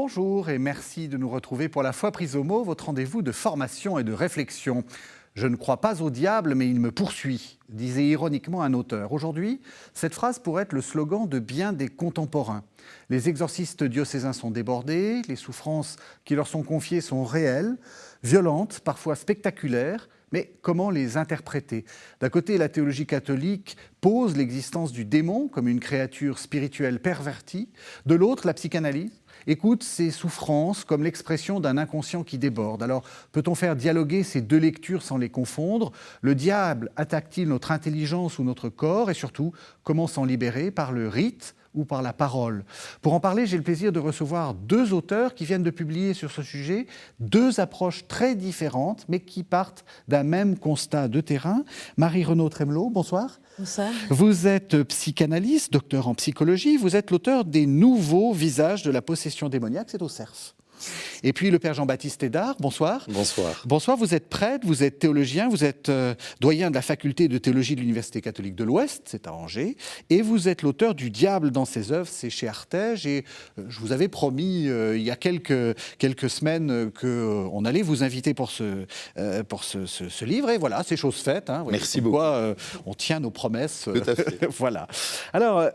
Bonjour et merci de nous retrouver pour La Foi prise au mot, votre rendez-vous de formation et de réflexion. Je ne crois pas au diable, mais il me poursuit, disait ironiquement un auteur. Aujourd'hui, cette phrase pourrait être le slogan de bien des contemporains. Les exorcistes diocésains sont débordés, les souffrances qui leur sont confiées sont réelles, violentes, parfois spectaculaires. Mais comment les interpréter? D'un côté, la théologie catholique pose l'existence du démon comme une créature spirituelle pervertie. De l'autre, la psychanalyse écoute ces souffrances comme l'expression d'un inconscient qui déborde. Alors, peut-on faire dialoguer ces deux lectures sans les confondre? Le diable attaque-t-il notre intelligence ou notre corps? Et surtout, comment s'en libérer? Par le rite ou par la parole? Pour en parler, j'ai le plaisir de recevoir deux auteurs qui viennent de publier sur ce sujet deux approches très différentes, mais qui partent d'un même constat de terrain. Marie-Renaud Tremelot, bonsoir. Bonsoir. Vous êtes psychanalyste, docteur en psychologie, vous êtes l'auteur des nouveaux visages de la possession démoniaque, c'est au CERF. Et puis le père Jean-Baptiste Hédard, bonsoir. Bonsoir. Bonsoir, vous êtes prêtre, vous êtes théologien, vous êtes doyen de la faculté de théologie de l'Université catholique de l'Ouest, c'est à Angers, et vous êtes l'auteur du Diable dans ses œuvres, c'est chez Artege, et je vous avais promis il y a quelques semaines qu'on allait vous inviter pour ce livre, et voilà, c'est chose faite. Hein, merci beaucoup. Quoi, on tient nos promesses. Tout à fait. Voilà. Alors,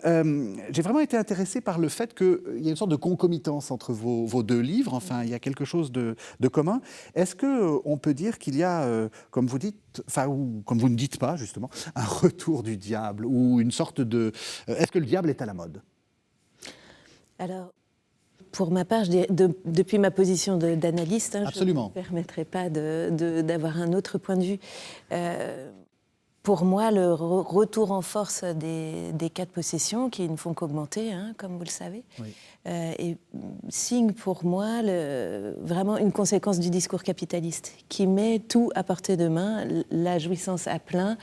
j'ai vraiment été intéressé par le fait qu'il y a une sorte de concomitance entre vos deux livres. Enfin, il y a quelque chose de commun. Est-ce qu'on peut dire qu'il y a, comme vous dites, enfin, ou comme vous ne dites pas, justement, un retour du diable ou une sorte de... Est-ce que le diable est à la mode? Alors, pour ma part, depuis ma position d'analyste, je ne me permettrai pas d'avoir un autre point de vue. Pour moi, le retour en force des cas de possession, qui ne font qu'augmenter, hein, comme vous le savez, oui. Est signe pour moi vraiment une conséquence du discours capitaliste, qui met tout à portée de main, la jouissance à plein,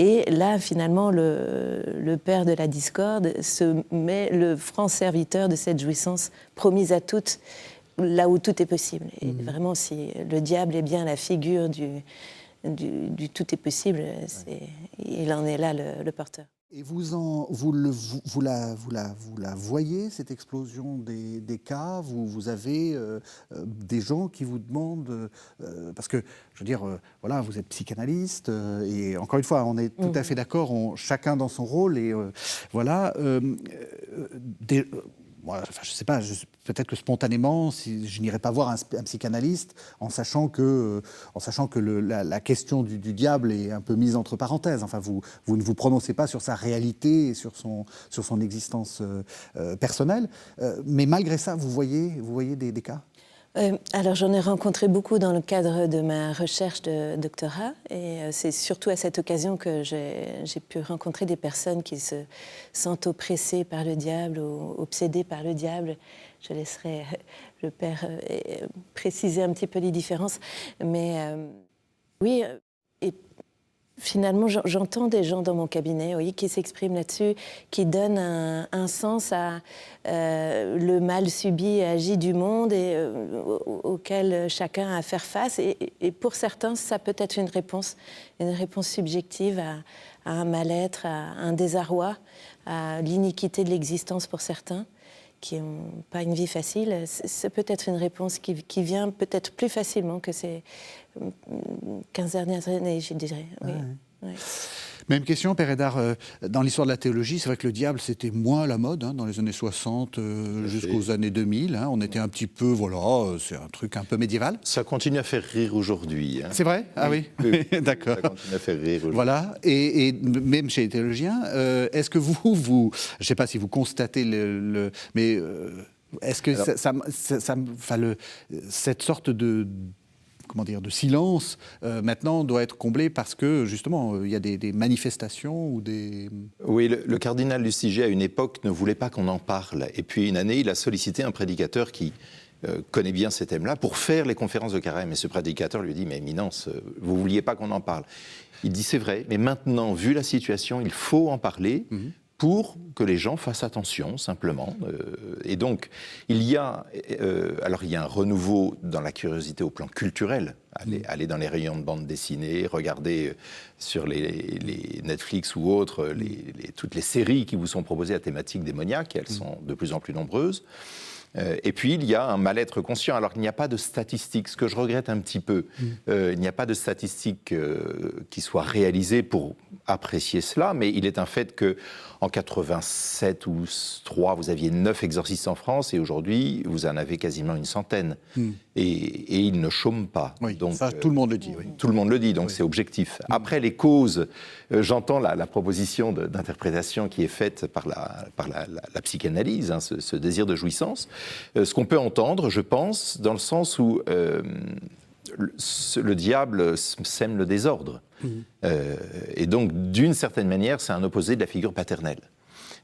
et là, finalement, le père de la discorde se met le franc serviteur de cette jouissance promise à toutes, là où tout est possible. Et vraiment, si le diable est bien la figure du tout est possible, il en est là le porteur. Et vous la voyez, cette explosion des cas? Vous avez des gens qui vous demandent, parce que, je veux dire, voilà, vous êtes psychanalyste, et encore une fois, on est tout à fait d'accord, chacun dans son rôle, et voilà, moi, enfin, je ne sais pas, peut-être que spontanément, je n'irai pas voir un psychanalyste en sachant que la question du diable est un peu mise entre parenthèses. Enfin, vous ne vous prononcez pas sur sa réalité et sur son existence personnelle. Mais malgré ça, vous voyez des cas? Alors j'en ai rencontré beaucoup dans le cadre de ma recherche de doctorat, et c'est surtout à cette occasion que j'ai pu rencontrer des personnes qui se sentent oppressées par le diable ou obsédées par le diable. Je laisserai le père préciser un petit peu les différences, mais oui. Et finalement, j'entends des gens dans mon cabinet, oui, qui s'expriment là-dessus, qui donnent un sens à le mal subi et agi du monde et auquel chacun a à faire face. Et pour certains, ça peut être une réponse subjective à un mal-être, à un désarroi, à l'iniquité de l'existence pour certains qui n'ont pas une vie facile. C'est peut-être une réponse qui vient peut-être plus facilement que ces 15 dernières années, je dirais. Oui. Ouais. Même question, Père Hédard, dans l'histoire de la théologie, c'est vrai que le diable, c'était moins la mode, hein, dans les années 60 jusqu'aux années 2000. Hein, on était un petit peu, voilà, c'est un truc un peu médiéval. Ça continue à faire rire aujourd'hui. Hein. C'est vrai? Ah oui, d'accord. Ça continue à faire rire aujourd'hui. Voilà, et même chez les théologiens, est-ce que vous je ne sais pas si vous constatez mais est-ce que cette sorte de silence, maintenant, doit être comblé parce que, justement, il y a des manifestations ou des... Oui, le cardinal Lustiger, à une époque, ne voulait pas qu'on en parle. Et puis, une année, il a sollicité un prédicateur qui connaît bien ces thèmes-là pour faire les conférences de carême. Et ce prédicateur lui dit « Mais Éminence, vous ne vouliez pas qu'on en parle ?» Il dit « C'est vrai, mais maintenant, vu la situation, il faut en parler. Pour que les gens fassent attention, simplement. Et donc, il y a un renouveau dans la curiosité au plan culturel. Aller dans les rayons de bande dessinée, regarder sur les Netflix ou autres, toutes les séries qui vous sont proposées à thématique démoniaque, elles sont de plus en plus nombreuses. Et puis, il y a un mal-être conscient. Alors qu'il n'y a pas de statistiques, ce que je regrette un petit peu, il n'y a pas de statistiques qui soient réalisées pour apprécier cela, mais il est un fait qu'en 87 ou 3, vous aviez 9 exorcistes en France, et aujourd'hui, vous en avez quasiment une centaine. Et ils ne chôment pas. Oui, donc, ça, tout le monde le dit. Oui. Tout le monde le dit, donc c'est objectif. Après, les causes, j'entends la proposition d'interprétation qui est faite par la psychanalyse, hein, ce désir de jouissance. Ce qu'on peut entendre, je pense, dans le sens où le diable sème le désordre. Et donc, d'une certaine manière, c'est un opposé de la figure paternelle.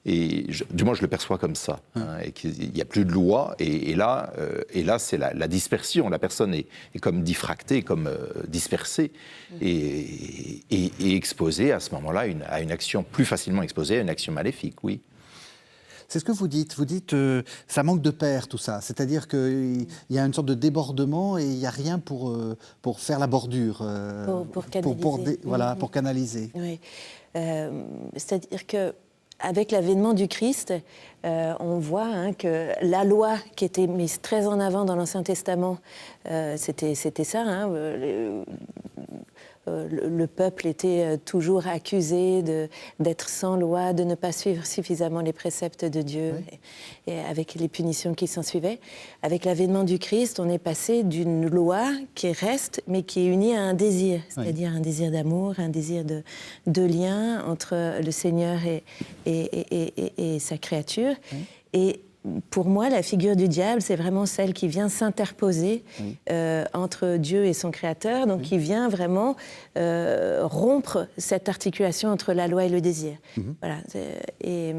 Et du moins, je le perçois comme ça. Hein, et qu'il n'y a plus de loi. Et là, c'est la dispersion. La personne est comme diffractée, comme dispersée, et exposée à ce moment-là à une action, plus facilement exposée à une action maléfique, oui. C'est ce que vous dites. Vous dites ça manque de père, tout ça. C'est-à-dire qu'il y a une sorte de débordement et il n'y a rien pour faire la bordure. Pour canaliser. Pour canaliser. Oui. C'est-à-dire qu'avec l'avènement du Christ, on voit que la loi qui était mise très en avant dans l'Ancien Testament, c'était ça. Hein, le peuple était toujours accusé d'être sans loi, de ne pas suivre suffisamment les préceptes de Dieu, et avec les punitions qui s'en suivaient. Avec l'avènement du Christ, on est passé d'une loi qui reste, mais qui est unie à un désir, c'est-à-dire un désir d'amour, un désir de lien entre le Seigneur et sa créature. Et pour moi, la figure du diable, c'est vraiment celle qui vient s'interposer entre Dieu et son Créateur, donc qui vient vraiment rompre cette articulation entre la loi et le désir. Voilà. Et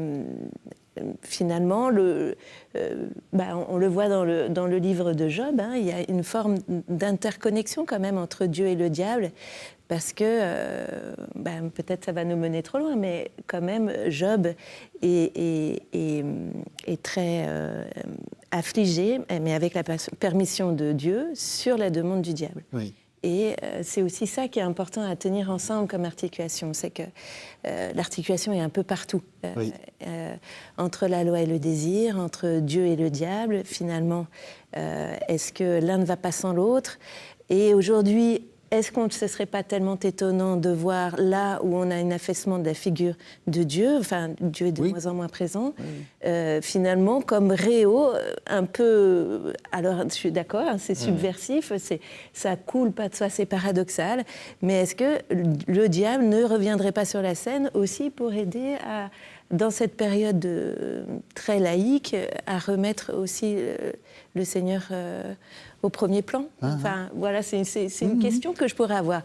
finalement, on le voit dans le livre de Job, hein, il y a une forme d'interconnexion quand même entre Dieu et le diable, parce que, peut-être ça va nous mener trop loin, mais quand même, Job est très affligé, mais avec la permission de Dieu, sur la demande du diable. Oui. Et c'est aussi ça qui est important à tenir ensemble comme articulation, c'est que l'articulation est un peu partout. Entre la loi et le désir, entre Dieu et le diable, finalement, est-ce que l'un ne va pas sans l'autre? Et aujourd'hui, est-ce que ce ne serait pas tellement étonnant de voir là où on a un affaissement de la figure de Dieu, enfin Dieu est de moins en moins présent, finalement comme réau, un peu, alors je suis d'accord, hein, c'est subversif, ça coule pas de soi, c'est paradoxal, mais est-ce que le diable ne reviendrait pas sur la scène aussi pour aider dans cette période très laïque, à remettre aussi le Seigneur au premier plan? Enfin, voilà, c'est une question que je pourrais avoir.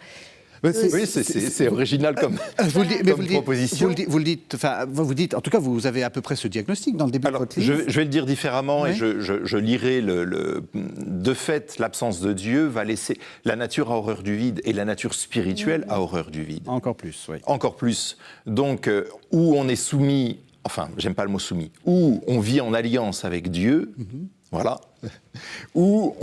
C'est original comme proposition. Vous dites, en tout cas, vous avez à peu près ce diagnostic dans le début de votre livre. Je vais le dire différemment et je lirai de fait, l'absence de Dieu va laisser la nature a horreur du vide et la nature spirituelle a horreur du vide. Encore plus, oui. Encore plus. Donc, où on est soumis, enfin, j'aime pas le mot soumis, où on vit en alliance avec Dieu, voilà, où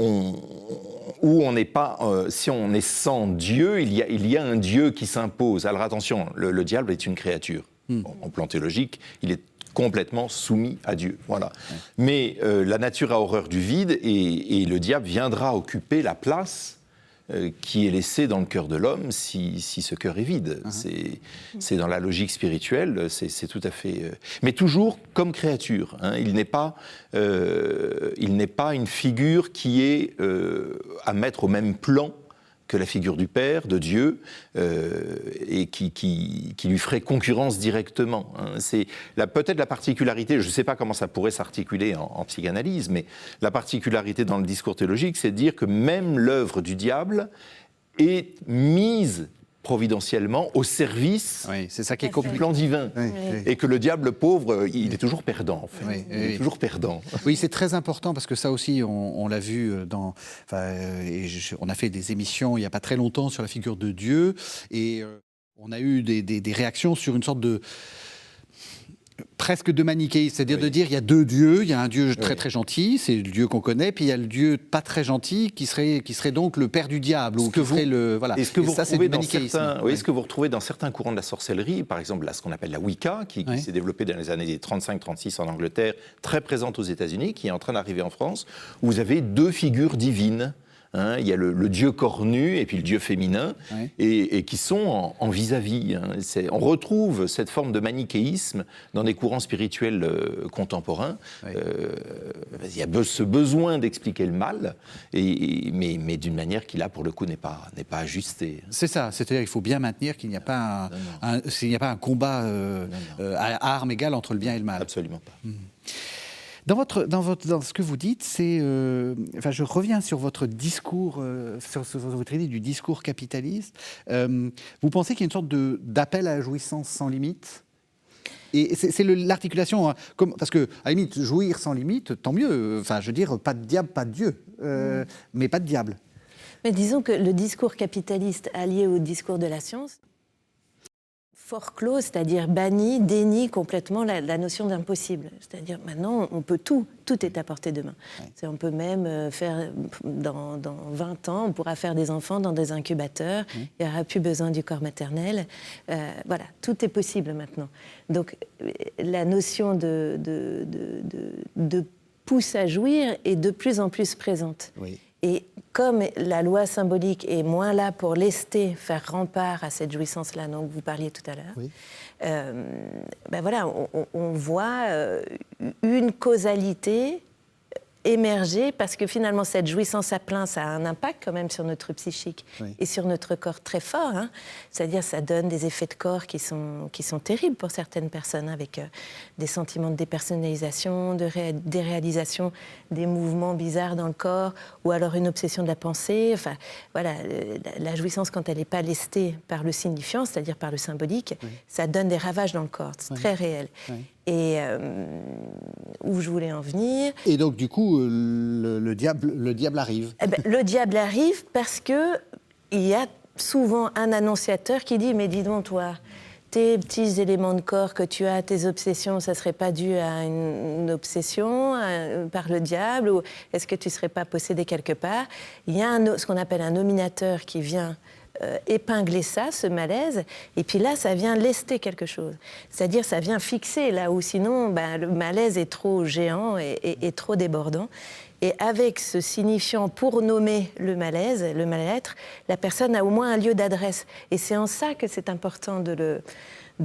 on n'est pas, si on est sans Dieu, il y a un Dieu qui s'impose. Alors attention, le diable est une créature. En plan théologique, il est complètement soumis à Dieu. Voilà. Mais la nature a horreur du vide et le diable viendra occuper la place qui est laissé dans le cœur de l'homme si ce cœur est vide. C'est dans la logique spirituelle, c'est tout à fait... Mais toujours comme créature. Hein. Il n'est pas une figure qui est à mettre au même plan que la figure du Père, de Dieu, et qui lui ferait concurrence directement. Hein. C'est peut-être la particularité, je ne sais pas comment ça pourrait s'articuler en psychanalyse, mais la particularité dans le discours théologique, c'est de dire que même l'œuvre du diable est mise providentiellement au service c'est ça qui est du plan divin. Et que le diable pauvre, il est toujours perdant, en fait. Il est toujours perdant. Oui, c'est très important parce que ça aussi, on l'a vu on a fait des émissions il n'y a pas très longtemps sur la figure de Dieu et on a eu des réactions sur une sorte de presque de manichéisme, c'est-à-dire de dire il y a deux dieux, il y a un dieu très très gentil, c'est le dieu qu'on connaît, puis il y a le dieu pas très gentil qui serait donc le père du diable ou qui serait le voilà. Est-ce que vous ça, retrouvez dans certains, oui, est-ce que vous retrouvez dans certains courants de la sorcellerie, par exemple là, ce qu'on appelle la Wicca, qui s'est développée dans les années 35-36 en Angleterre, très présente aux États-Unis, qui est en train d'arriver en France, où vous avez deux figures divines. Il y a le dieu cornu et puis le dieu féminin, et qui sont en vis-à-vis. On retrouve cette forme de manichéisme dans des courants spirituels contemporains. Il y a ce besoin d'expliquer le mal, mais d'une manière qui, là, pour le coup, n'est pas ajustée. C'est ça, c'est-à-dire qu'il faut bien maintenir qu'il n'y a pas un combat à armes égales entre le bien et le mal. Absolument pas. Dans ce que vous dites, je reviens sur votre discours, sur votre idée du discours capitaliste. Vous pensez qu'il y a une sorte d'appel à la jouissance sans limite ? Et c'est l'articulation, parce que, à la limite, jouir sans limite, tant mieux. Enfin, je veux dire, pas de diable, pas de Dieu, mais pas de diable. Mais disons que le discours capitaliste allié au discours de la science, fort clos, c'est-à-dire banni, dénie complètement la notion d'impossible. C'est-à-dire maintenant, on peut tout est à portée de main. On peut même faire, dans 20 ans, on pourra faire des enfants dans des incubateurs, il n'y aura plus besoin du corps maternel. Voilà, tout est possible maintenant. Donc la notion de pousse à jouir est de plus en plus présente. Oui. Et comme la loi symbolique est moins là pour lester, faire rempart à cette jouissance-là dont vous parliez tout à l'heure, voilà, on voit une causalité émerger, parce que finalement cette jouissance à plein, ça a un impact quand même sur notre psychique et sur notre corps très fort. C'est-à-dire ça donne des effets de corps qui sont terribles pour certaines personnes, avec des sentiments de dépersonnalisation, de déréalisation, des mouvements bizarres dans le corps, ou alors une obsession de la pensée. Enfin, voilà, la jouissance, quand elle n'est pas lestée par le signifiant, c'est-à-dire par le symbolique, ça donne des ravages dans le corps, c'est très réel. Et où je voulais en venir. Et donc, du coup, le diable arrive. Le diable arrive parce qu'il y a souvent un annonciateur qui dit « Mais dis donc, toi, tes petits éléments de corps que tu as, tes obsessions, ça ne serait pas dû à une obsession par le diable, ou est-ce que tu ne serais pas possédé quelque part ?» Il y a ce qu'on appelle un nominateur qui vient épingler ça, ce malaise, et puis là, ça vient lester quelque chose. C'est-à-dire, ça vient fixer là où sinon, le malaise est trop géant et trop débordant. Et avec ce signifiant pour nommer le malaise, le mal-être, la personne a au moins un lieu d'adresse. Et c'est en ça que c'est important de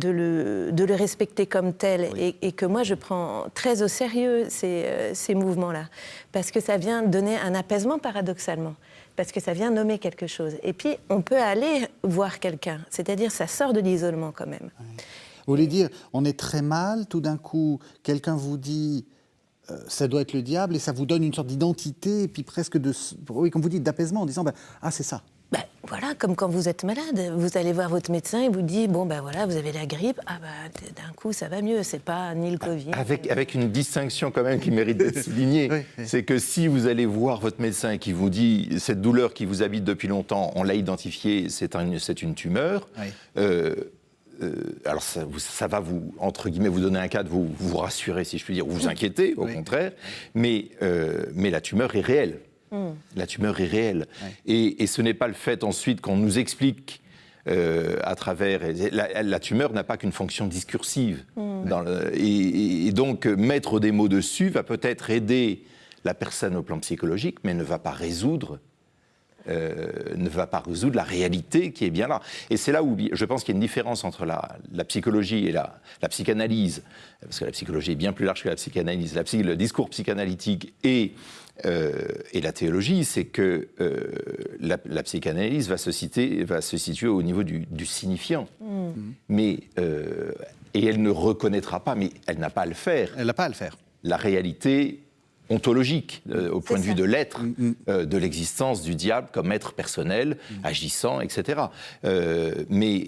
le respecter comme tel, et que moi je prends très au sérieux ces mouvements-là, parce que ça vient donner un apaisement paradoxalement, parce que ça vient nommer quelque chose. Et puis on peut aller voir quelqu'un, c'est-à-dire ça sort de l'isolement quand même. Vous voulez dire, on est très mal, tout d'un coup, quelqu'un vous dit ça doit être le diable, et ça vous donne une sorte d'identité, et puis presque comme vous dites, d'apaisement, en disant ah, c'est ça. Voilà, comme quand vous êtes malade, vous allez voir votre médecin, il vous dit voilà, vous avez la grippe, d'un coup ça va mieux, c'est pas ni le Covid. Avec une distinction quand même qui mérite d'être soulignée, c'est que si vous allez voir votre médecin et qui vous dit cette douleur qui vous habite depuis longtemps, on l'a identifiée, c'est une tumeur. Alors ça va vous, entre guillemets, vous donner un cadre, vous rassurer, si je puis dire, ou vous inquiéter, au contraire, mais la tumeur est réelle. La tumeur est réelle. Et ce n'est pas le fait ensuite qu'on nous explique à travers... La tumeur n'a pas qu'une fonction discursive. Et donc, mettre des mots dessus va peut-être aider la personne au plan psychologique, mais ne va pas résoudre la réalité qui est bien là. Et c'est là où je pense qu'il y a une différence entre la psychologie et la psychanalyse, parce que la psychologie est bien plus large que la psychanalyse. Le discours psychanalytique et la théologie, c'est que la psychanalyse va se situer au niveau du signifiant. Mais, et elle ne reconnaîtra pas, mais elle n'a pas à le faire. Elle n'a pas à le faire. La réalité ontologique, au point de vue de l'être, de l'existence du diable comme être personnel, agissant, etc. Mais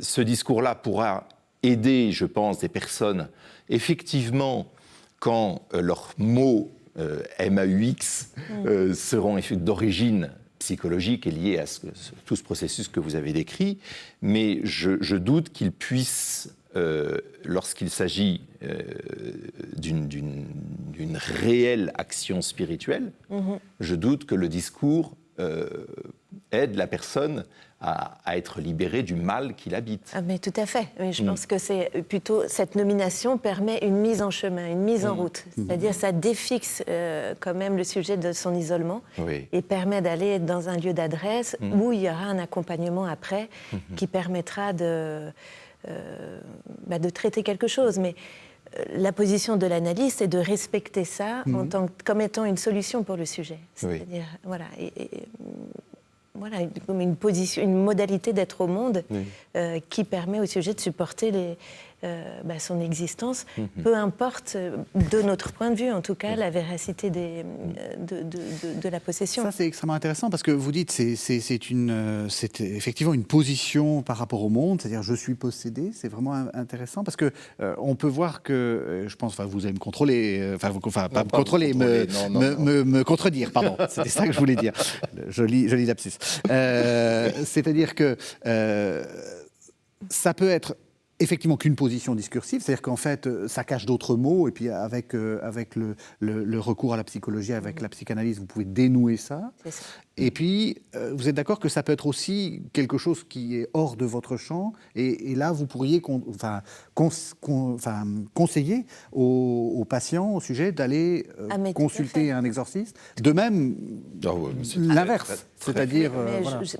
ce discours-là pourra aider, je pense, des personnes, effectivement, quand leurs mots MAUX seront d'origine psychologique et liés à tout ce processus que vous avez décrit, mais je doute qu'ils puissent lorsqu'il s'agit d'une réelle action spirituelle, je doute que le discours aide la personne à être libérée du mal qui l'habite. Ah, mais tout à fait. Mais je pense que c'est plutôt cette nomination permet une mise en chemin, une mise en route. C'est-à-dire ça défixe quand même le sujet de son isolement et permet d'aller dans un lieu d'adresse où il y aura un accompagnement après qui permettra de traiter quelque chose. Mais la position de l'analyste est de respecter ça comme étant une solution pour le sujet. C'est-à-dire, voilà, voilà, comme une modalité d'être au monde qui permet au sujet de supporter son existence, peu importe, de notre point de vue en tout cas, la véracité de la possession. Ça, c'est extrêmement intéressant parce que vous dites que c'est effectivement une position par rapport au monde, c'est-à-dire je suis possédé, c'est vraiment intéressant parce que on peut voir que, je pense, vous allez me contrôler, me contredire, pardon, c'était ça que je voulais dire, joli lapsus. C'est-à-dire que ça peut être effectivement qu'une position discursive, c'est-à-dire qu'en fait, ça cache d'autres mots, et puis avec le recours à la psychologie, avec la psychanalyse, vous pouvez dénouer ça. C'est ça. Et puis, vous êtes d'accord que ça peut être aussi quelque chose qui est hors de votre champ, et là, vous pourriez conseiller aux patients, au sujet, d'aller consulter un exorciste. De même, l'inverse, c'est-à-dire...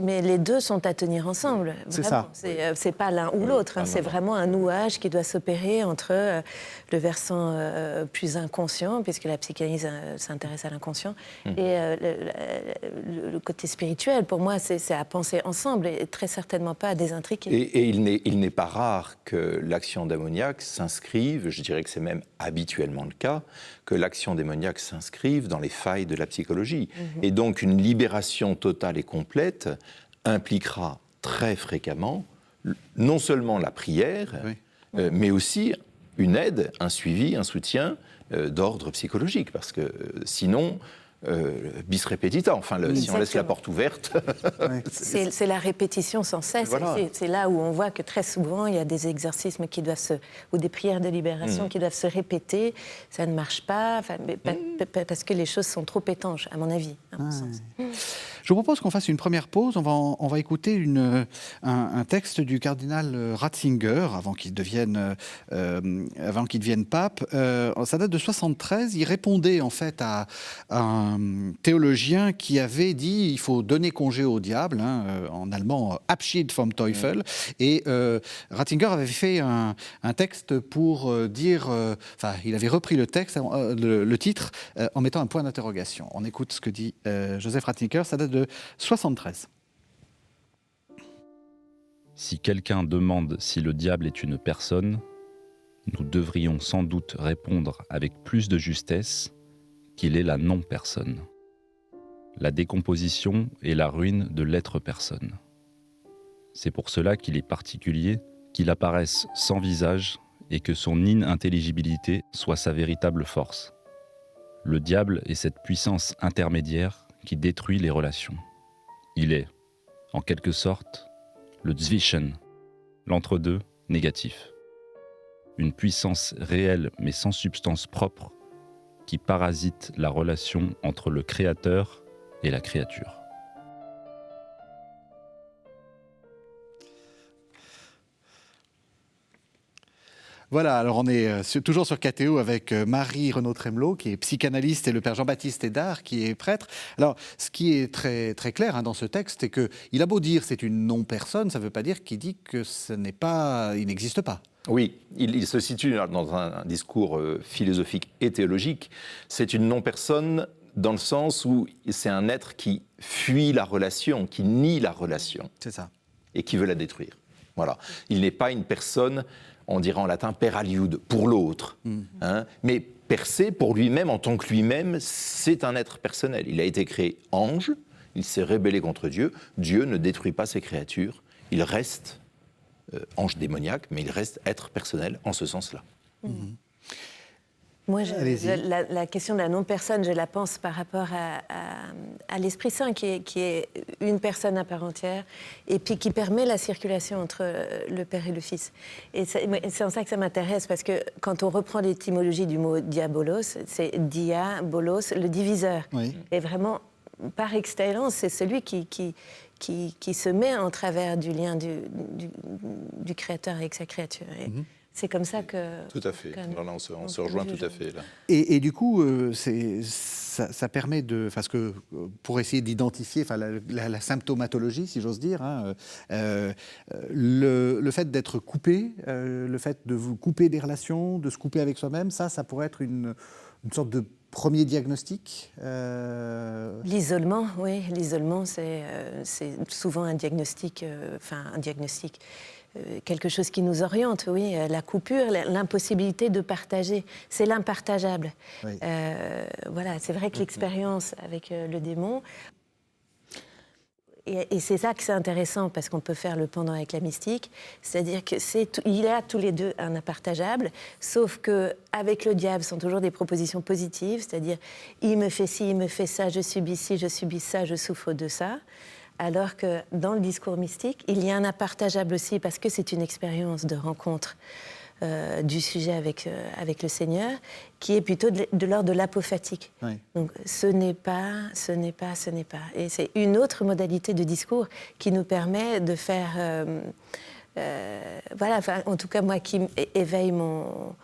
Mais les deux sont à tenir ensemble. C'est ça. C'est pas l'un ou l'autre, c'est vraiment un nouage qui doit s'opérer entre le versant plus inconscient, puisque la psychanalyse s'intéresse à l'inconscient, et le côté spirituel. Pour moi, c'est à penser ensemble et très certainement pas à désintriquer. Et il n'est pas rare que l'action démoniaque s'inscrive, je dirais que c'est même habituellement le cas, que l'action démoniaque s'inscrive dans les failles de la psychologie. Et donc une libération totale et complète impliquera très fréquemment non seulement la prière, mais aussi une aide, un suivi, un soutien d'ordre psychologique. Parce que sinon, bis repetita, si on laisse la porte ouverte... C'est la répétition sans cesse. Voilà. C'est là où on voit que très souvent, il y a des exorcismes ou des prières de libération qui doivent se répéter. Ça ne marche pas, parce que les choses sont trop étanches, à mon avis, à mon sens. Je vous propose qu'on fasse une première pause. On va écouter un texte du cardinal Ratzinger, avant qu'il devienne pape. Ça date de 73. Il répondait en fait à un théologien qui avait dit il faut donner congé au diable, en allemand Abschied vom Teufel. Et Ratzinger avait fait un texte pour dire... il avait repris le texte, le titre, en mettant un point d'interrogation. On écoute ce que dit Joseph Ratzinger. Ça date de 73. Si quelqu'un demande si le diable est une personne, nous devrions sans doute répondre avec plus de justesse qu'il est la non-personne. La décomposition est la ruine de l'être-personne. C'est pour cela qu'il est particulier qu'il apparaisse sans visage et que son inintelligibilité soit sa véritable force. Le diable est cette puissance intermédiaire qui détruit les relations. Il est, en quelque sorte, le Zwischen, l'entre-deux négatif. Une puissance réelle mais sans substance propre qui parasite la relation entre le créateur et la créature. Voilà, alors on est toujours sur KTO avec Marie Renaud Tremelot, qui est psychanalyste, et le père Jean-Baptiste Hédard, qui est prêtre. Alors, ce qui est très, très clair dans ce texte, c'est qu'il a beau dire c'est une non-personne, ça ne veut pas dire qu'il dit que il n'existe pas. Oui, il se situe dans un discours philosophique et théologique. C'est une non-personne dans le sens où c'est un être qui fuit la relation, qui nie la relation. C'est ça. Et qui veut la détruire. Voilà. Il n'est pas une personne... on dirait en latin per aliud, pour l'autre. Mais per se, pour lui-même, en tant que lui-même, c'est un être personnel. Il a été créé ange, il s'est rébellé contre Dieu. Dieu ne détruit pas ses créatures. Il reste ange démoniaque, mais il reste être personnel en ce sens-là. Moi, Allez-y. la question de la non-personne, je la pense par rapport à l'Esprit Saint, qui est une personne à part entière, et puis qui permet la circulation entre le Père et le Fils. Et c'est en ça que ça m'intéresse, parce que quand on reprend l'étymologie du mot diabolos, c'est diabolos, le diviseur. Oui. Et vraiment, par excellence, c'est celui qui se met en travers du lien du Créateur avec sa créature. Et c'est comme ça que... Tout à fait. Là, on se rejoint tout à fait. Là. Et du coup, ça permet de... Parce que pour essayer d'identifier la symptomatologie, si j'ose dire, hein, le fait d'être coupé, le fait de vous couper des relations, de se couper avec soi-même, ça pourrait être une sorte de premier diagnostic. L'isolement, oui. L'isolement, c'est souvent un diagnostic... quelque chose qui nous oriente, oui. La coupure, l'impossibilité de partager. C'est l'impartageable. Oui. Voilà, c'est vrai que l'expérience avec le démon... Et c'est ça que c'est intéressant, parce qu'on peut faire le pendant avec la mystique, c'est-à-dire qu'il y a tous les deux un impartageable, sauf qu'avec le diable, ce sont toujours des propositions positives, c'est-à-dire il me fait ci, il me fait ça, je subis ci, je subis ça, je souffre de ça. Alors que dans le discours mystique, il y a un impartageable aussi, parce que c'est une expérience de rencontre du sujet avec le Seigneur, qui est plutôt de l'ordre de l'apophatique. Oui. Donc ce n'est pas. Et c'est une autre modalité de discours qui nous permet de faire... en tout cas, moi, qui éveille mon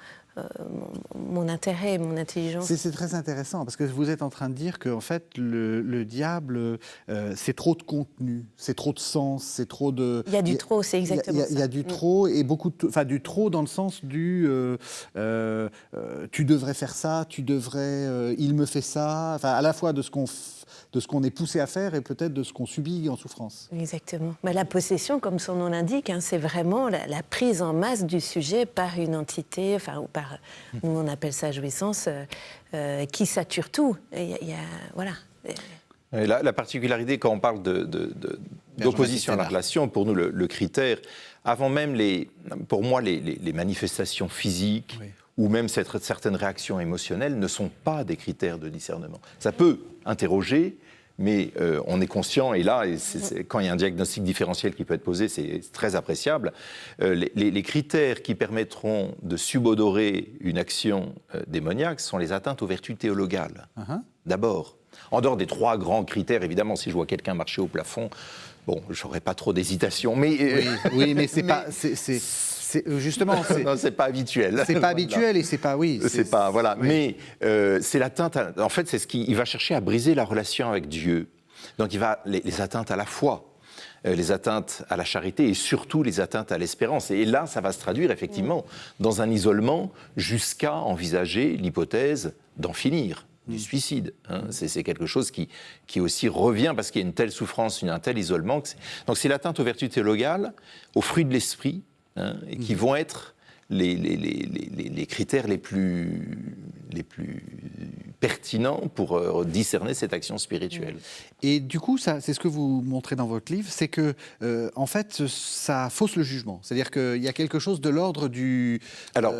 intérêt, mon intelligence. C'est très intéressant, parce que vous êtes en train de dire qu'en fait, le diable, c'est trop de contenu, c'est trop de sens, c'est trop de... Il y a du trop, c'est exactement ça. Il y a du trop, et du trop dans le sens du... tu devrais faire ça, tu devrais... il me fait ça, à la fois de ce qu'on est poussé à faire et peut-être de ce qu'on subit en souffrance. Exactement. Mais la possession, comme son nom l'indique, hein, c'est vraiment la prise en masse du sujet par une entité, ou par, nous on appelle ça jouissance, qui sature tout. Voilà. Et la particularité, quand on parle d'opposition à la relation, pour nous, le critère, avant même, pour moi, les manifestations physiques, oui, ou même certaines réactions émotionnelles ne sont pas des critères de discernement. Ça peut interroger, mais on est conscient, et là, quand il y a un diagnostic différentiel qui peut être posé, c'est très appréciable. Les critères qui permettront de subodorer une action démoniaque sont les atteintes aux vertus théologales. D'abord, en dehors des 3 grands critères, évidemment, si je vois quelqu'un marcher au plafond, bon, j'aurais pas trop d'hésitation, mais... oui, mais c'est pas... Justement, non, c'est pas habituel. C'est pas habituel et c'est pas, oui. C'est pas, voilà. Oui. Mais c'est l'atteinte, en fait, c'est ce qu'il va chercher à briser la relation avec Dieu. Donc il va, les atteintes à la foi, les atteintes à la charité et surtout les atteintes à l'espérance. Et là, ça va se traduire effectivement dans un isolement jusqu'à envisager l'hypothèse d'en finir. Du suicide. Hein. C'est quelque chose qui aussi revient parce qu'il y a une telle souffrance, un tel isolement. Donc c'est l'atteinte aux vertus théologales, aux fruits de l'esprit, hein, et qui vont être les critères les plus pertinents pour discerner cette action spirituelle. Et du coup, c'est ce que vous montrez dans votre livre, c'est que, en fait, ça fausse le jugement. C'est-à-dire qu'il y a quelque chose de l'ordre du... Alors,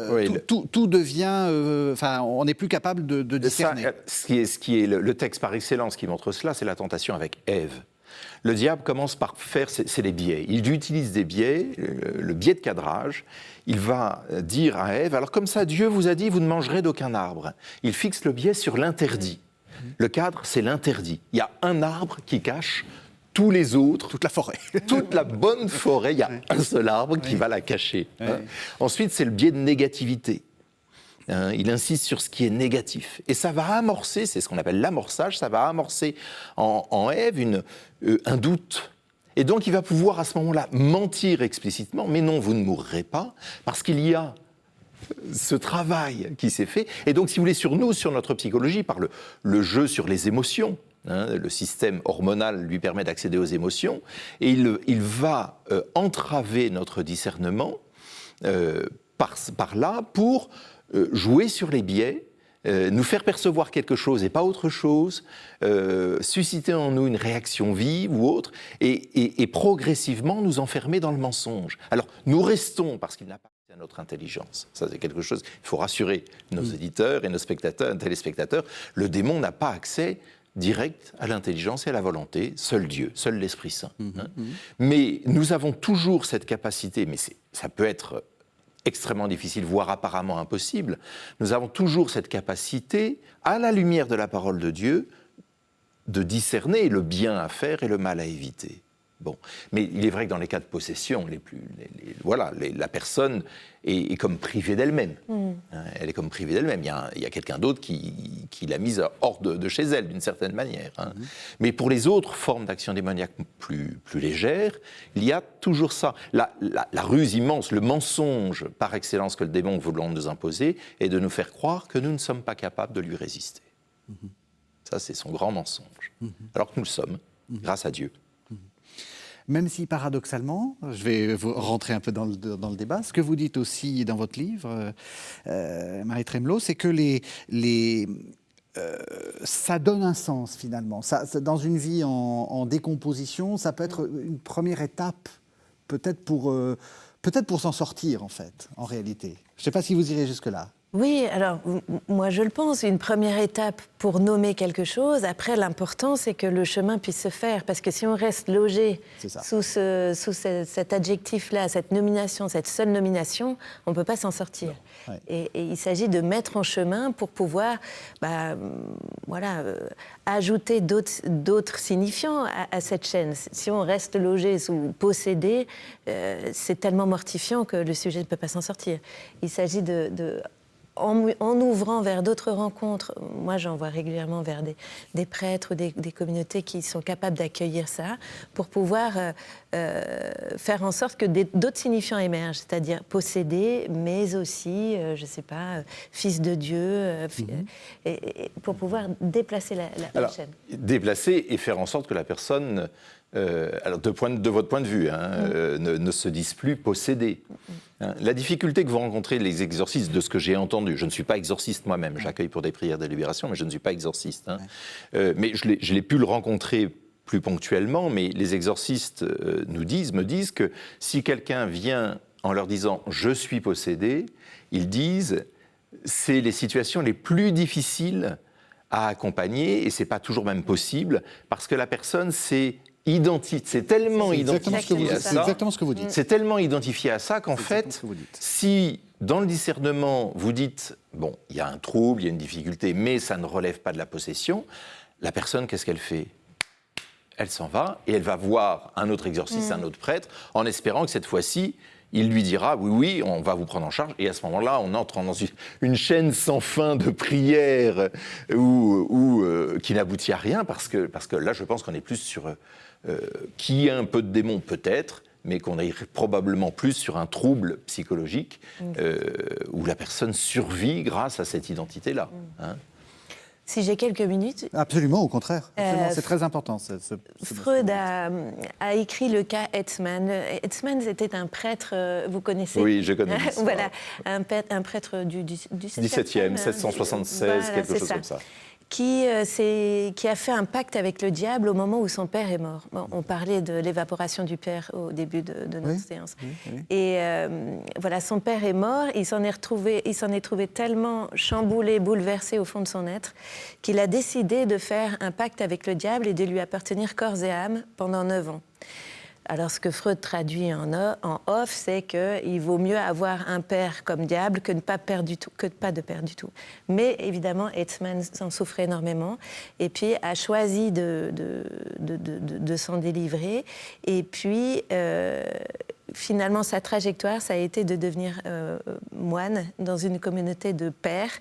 tout devient... on n'est plus capable de discerner. Ce qui est le texte par excellence qui montre cela, c'est la tentation avec Ève. Le diable commence par faire, c'est les biais. Il utilise des biais, le biais de cadrage. Il va dire à Ève, alors comme ça, Dieu vous a dit, vous ne mangerez d'aucun arbre. Il fixe le biais sur l'interdit. Le cadre, c'est l'interdit. Il y a un arbre qui cache tous les autres. Toute la forêt. Toute la bonne forêt, il y a un seul arbre qui va la cacher. Hein. Ensuite, c'est le biais de négativité. Il insiste sur ce qui est négatif. Et ça va amorcer, c'est ce qu'on appelle l'amorçage, ça va amorcer en Ève un doute. Et donc il va pouvoir à ce moment-là mentir explicitement, mais non, vous ne mourrez pas, parce qu'il y a ce travail qui s'est fait. Et donc, si vous voulez, sur notre psychologie, par le jeu sur les émotions, hein, le système hormonal lui permet d'accéder aux émotions, et il va entraver notre discernement par là pour... jouer sur les biais, nous faire percevoir quelque chose et pas autre chose, susciter en nous une réaction vive ou autre, et progressivement nous enfermer dans le mensonge. Alors, nous restons, parce qu'il n'appartient à notre intelligence. Ça, c'est quelque chose, il faut rassurer nos éditeurs et nos spectateurs, téléspectateurs. Le démon n'a pas accès direct à l'intelligence et à la volonté, seul Dieu, seul l'Esprit Saint. Mais nous avons toujours cette capacité, mais ça peut être extrêmement difficile, voire apparemment impossible, nous avons toujours cette capacité, à la lumière de la parole de Dieu, de discerner le bien à faire et le mal à éviter. Bon. Mais il est vrai que dans les cas de possession, la personne est comme privée d'elle-même. Elle est comme privée d'elle-même. Il y a quelqu'un d'autre qui l'a mise hors de chez elle, d'une certaine manière. Mais pour les autres formes d'action démoniaque plus légères, il y a toujours ça. La ruse immense, le mensonge par excellence que le démon veut nous imposer, est de nous faire croire que nous ne sommes pas capables de lui résister. Ça, c'est son grand mensonge. Alors que nous le sommes, grâce à Dieu. Même si paradoxalement, je vais vous rentrer un peu dans le débat, ce que vous dites aussi dans votre livre, Marie Trémelot, c'est que ça donne un sens finalement. Dans une vie en décomposition, ça peut être une première étape, peut-être pour s'en sortir en fait, en réalité. Je ne sais pas si vous irez jusque-là. Oui, alors moi je le pense, une première étape pour nommer quelque chose. Après, l'important c'est que le chemin puisse se faire, parce que si on reste logé sous cet adjectif-là, cette nomination, cette seule nomination, on ne peut pas s'en sortir. Ouais. Et il s'agit de mettre en chemin pour pouvoir ajouter d'autres signifiants à cette chaîne. Si on reste logé sous possédé, c'est tellement mortifiant que le sujet ne peut pas s'en sortir. Il s'agit en ouvrant vers d'autres rencontres, moi j'en vois régulièrement vers des prêtres ou des communautés qui sont capables d'accueillir ça, pour pouvoir faire en sorte que d'autres signifiants émergent, c'est-à-dire posséder, mais aussi, je ne sais pas, fils de Dieu, et pour pouvoir déplacer la chaîne. Déplacer et faire en sorte que la personne... alors de votre point de vue, ne se disent plus possédés. La difficulté que vont rencontrer les exorcistes, de ce que j'ai entendu, je ne suis pas exorciste moi-même, j'accueille pour des prières de libération, mais je ne suis pas exorciste. Mais je l'ai pu le rencontrer plus ponctuellement, mais les exorcistes me disent que si quelqu'un vient en leur disant « je suis possédé », ils disent « c'est les situations les plus difficiles à accompagner, et ce n'est pas toujours même possible, parce que la personne c'est tellement identifié à ça. C'est exactement ce que vous dites. C'est tellement identifié à ça qu'en fait, si dans le discernement vous dites bon, il y a un trouble, il y a une difficulté, mais ça ne relève pas de la possession, la personne, qu'est-ce qu'elle fait ? Elle s'en va et elle va voir un autre exorciste, un autre prêtre, en espérant que cette fois-ci, il lui dira oui, on va vous prendre en charge. Et à ce moment-là, on entre dans une chaîne sans fin de prières qui n'aboutit à rien, parce que là, je pense qu'on est plus sur qui a un peu de démon, peut-être, mais qu'on est probablement plus sur un trouble psychologique où la personne survit grâce à cette identité-là. Si j'ai quelques minutes... Absolument, au contraire. Absolument, c'est très important. Freud a écrit le cas Hetzmann. Hetzmann était un prêtre, vous connaissez ? Oui, je connais. Voilà, un prêtre du 17e, 1776, quelque chose comme ça. Qui a fait un pacte avec le diable au moment où son père est mort. Bon, on parlait de l'évaporation du père au début de notre séance. Oui. Et voilà, son père est mort, il s'en est trouvé tellement chamboulé, bouleversé au fond de son être, qu'il a décidé de faire un pacte avec le diable et de lui appartenir corps et âme pendant 9 ans. Alors, ce que Freud traduit en off, c'est qu'il vaut mieux avoir un père comme diable que pas de père du tout. Mais évidemment, Hetzmann s'en souffrait énormément et puis a choisi de s'en délivrer. Et puis, finalement, sa trajectoire, ça a été de devenir moine dans une communauté de pères.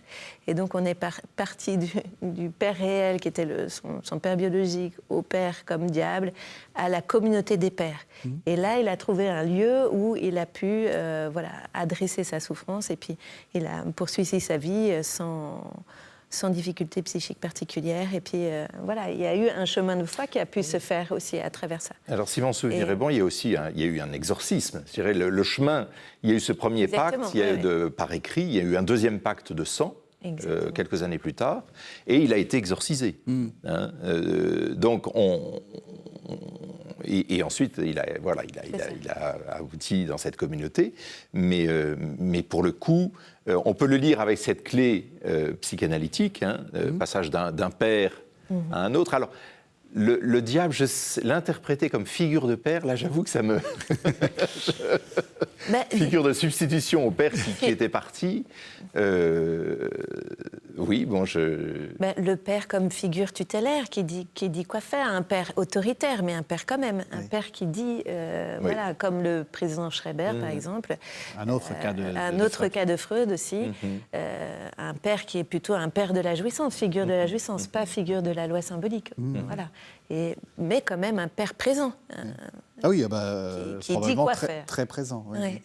Et donc, on est parti du père réel, qui était son père biologique, au père comme diable, à la communauté des pères. Et là, il a trouvé un lieu où il a pu adresser sa souffrance. Et puis, il a poursuivi sa vie sans difficulté psychique particulière. Et puis, il y a eu un chemin de foi qui a pu se faire aussi à travers ça. Alors, si mon souvenir est bon, il y a eu un exorcisme. Je dirais, le chemin, il y a eu ce premier pacte, par écrit, il y a eu un deuxième pacte de sang, quelques années plus tard, et il a été exorcisé. Donc, Et ensuite, il a abouti dans cette communauté. Mais pour le coup, on peut le lire avec cette clé psychanalytique, passage d'un père à un autre. Alors, le diable, l'interpréter comme figure de père, là, j'avoue que ça me... figure de substitution au père qui était parti. Oui, bon, le père comme figure tutélaire qui dit quoi faire. Un père autoritaire, mais un père quand même. Un père qui dit, voilà, comme le président Schreiber, par exemple. Un autre cas de Freud aussi. Un père qui est plutôt un père de la jouissance, figure de la jouissance, pas figure de la loi symbolique. Voilà. Mais quand même un père présent. Ah oui, qui probablement dit quoi très, faire. très présent. Oui. Ouais.